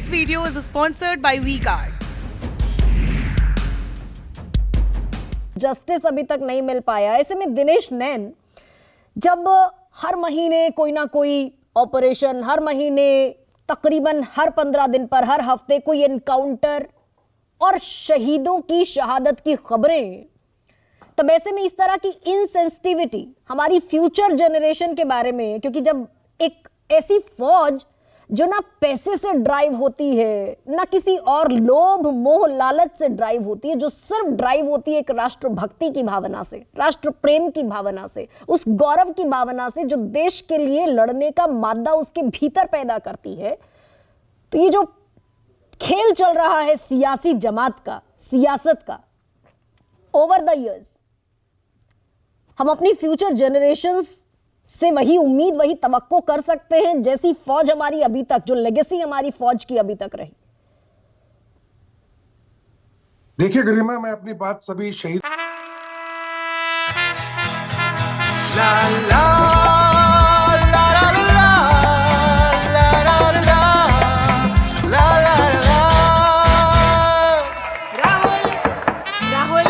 This video is sponsored by V-Guard. Justice अभी तक नहीं मिल पाया। ऐसे में दिनेश नैन जब हर महीने कोई ना कोई ऑपरेशन, हर महीने तकरीबन हर 15 दिन पर, हर हफ्ते कोई एनकाउंटर और शहीदों की शहादत की खबरें, तब ऐसे में इस तरह की इनसेंसिटिविटी हमारी फ्यूचर जनरेशन के बारे में, क्योंकि जब एक ऐसी फौज जो ना पैसे से ड्राइव होती है, ना किसी और लोभ मोह लालच से ड्राइव होती है, जो सिर्फ ड्राइव होती है एक राष्ट्रभक्ति की भावना से, राष्ट्र प्रेम की भावना से, उस गौरव की भावना से जो देश के लिए लड़ने का मादा उसके भीतर पैदा करती है। तो ये जो खेल चल रहा है सियासी जमात का, सियासत का, ओवर द इयर्स हम अपनी फ्यूचर जनरेशंस से वही उम्मीद, वही तवक्को कर सकते हैं जैसी फौज हमारी अभी तक, जो लेगेसी हमारी फौज की अभी तक रही? देखिए गरिमा, मैं अपनी बात सभी शहीद ला ला ला ला ला ला ला ला राहुल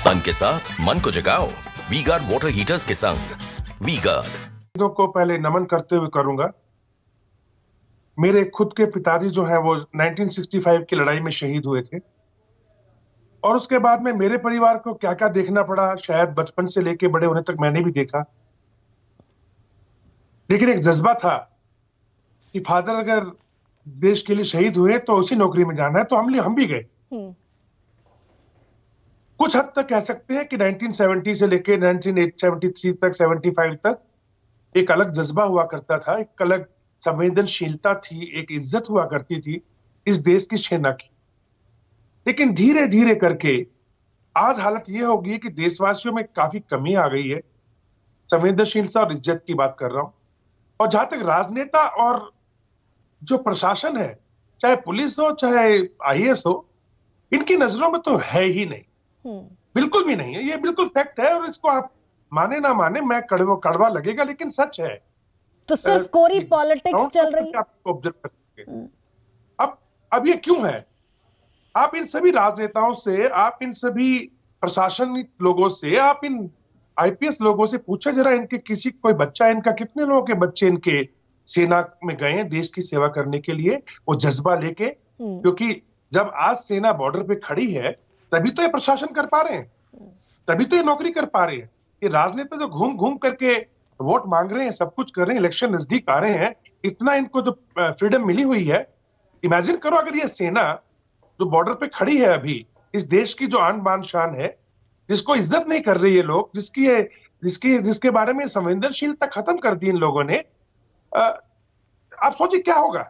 तन के साथ मन को जगाओ वी-गार्ड वाटर हीटर्स के संग। वी-गार्ड शहीदों को पहले नमन करते हुए करूंगा। मेरे खुद के पिताजी जो हैं वो 1965 की लड़ाई में शहीद हुए थे, और उसके बाद में मेरे परिवार को क्या क्या देखना पड़ा, शायद बचपन से लेके बड़े होने तक मैंने भी देखा। लेकिन एक जज्बा था कि फादर अगर देश के लिए शहीद हुए तो उसी नौकरी में जाना है, तो हम भी गए। कुछ हद तक कह सकते हैं कि 1970 से लेके 1973 तक, 75 तक एक अलग जज्बा हुआ करता था, एक अलग संवेदनशीलता थी, एक इज्जत हुआ करती थी इस देश की सेना की। लेकिन धीरे धीरे करके आज हालत यह होगी कि देशवासियों में काफी कमी आ गई है। संवेदनशीलता और इज्जत की बात कर रहा हूं। और जहां तक राजनेता और जो प्रशासन है, चाहे पुलिस हो चाहे IAS हो, इनकी नजरों में तो है ही नहीं, बिल्कुल भी नहीं है। ये बिल्कुल फैक्ट है, और इसको आप माने ना माने, मैं कड़वा लगेगा लेकिन सच है। तो सिर्फ कोरी पॉलिटिक्स चल रही है। ऑब्जर्व करते। अब ये क्यों है? आप इन सभी राजनेताओं से, आप इन सभी प्रशासनिक लोगों से, आप इन IPS लोगों से पूछे जरा, इनके किसी कोई बच्चा, इनका कितने लोगों के बच्चे इनके सेना में गए हैं देश की सेवा करने के लिए, वो जज्बा लेके? क्योंकि जब आज सेना बॉर्डर पे खड़ी है तभी तो ये प्रशासन कर पा रहे हैं, तभी तो ये नौकरी कर पा रहे हैं। ये राजनेता जो घूम घूम करके वोट मांग रहे हैं, सब कुछ कर रहे हैं, इलेक्शन नजदीक आ रहे हैं, इतना इनको जो फ्रीडम मिली हुई है, इमेजिन करो अगर ये सेना जो बॉर्डर पे खड़ी है अभी, इस देश की जो आन बान शान है, जिसको इज्जत नहीं कर रही है लोग, जिसके बारे में संवेदनशीलता खत्म कर दी इन लोगों ने, आप सोचिए क्या होगा।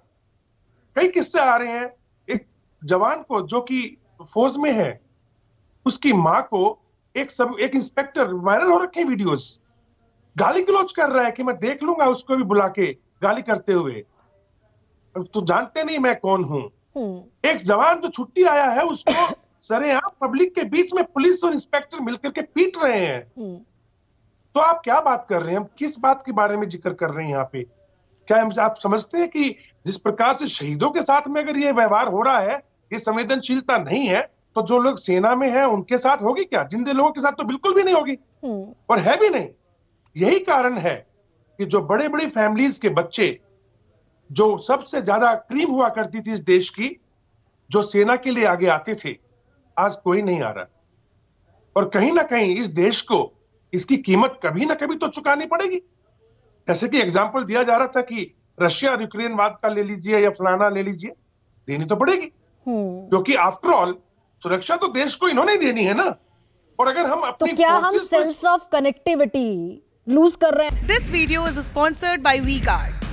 कई किस्से आ रहे हैं, एक जवान को जो कि फौज में है, उसकी मां को एक इंस्पेक्टर, वायरल हो रखे वीडियोस, गाली गलौज कर रहा है कि मैं देख लूंगा उसको भी बुला के गाली करते हुए, तो जानते नहीं मैं कौन हूं। एक जवान जो छुट्टी आया है उसको सरेआम पब्लिक के बीच में पुलिस और इंस्पेक्टर मिलकर के पीट रहे हैं। तो आप क्या बात कर रहे हैं? हम किस बात के बारे में जिक्र कर रहे हैं यहाँ पे? क्या आप समझते हैं कि जिस प्रकार से शहीदों के साथ में अगर ये व्यवहार हो रहा है, ये संवेदनशीलता नहीं है, तो जो लोग सेना में हैं उनके साथ होगी क्या? जिंदे लोगों के साथ तो बिल्कुल भी नहीं होगी, और है भी नहीं। यही कारण है कि जो बड़े बड़ी फैमिलीज के बच्चे, जो सबसे ज्यादा क्रीम हुआ करती थी इस देश की, जो सेना के लिए आगे आते थे, आज कोई नहीं आ रहा। और कहीं ना कहीं इस देश को इसकी कीमत कभी ना कभी तो चुकानी पड़ेगी। जैसे कि एग्जाम्पल दिया जा रहा था कि रशिया और यूक्रेन वाद का ले लीजिए या फलाना ले लीजिए, देनी तो पड़ेगी, क्योंकि आफ्टर ऑल सुरक्षा तो देश को इन्होंने देनी है ना। और अगर हम अपनी तो क्या हम सेंस ऑफ कनेक्टिविटी लूज कर रहे हैं? This video is sponsored by V-Guard.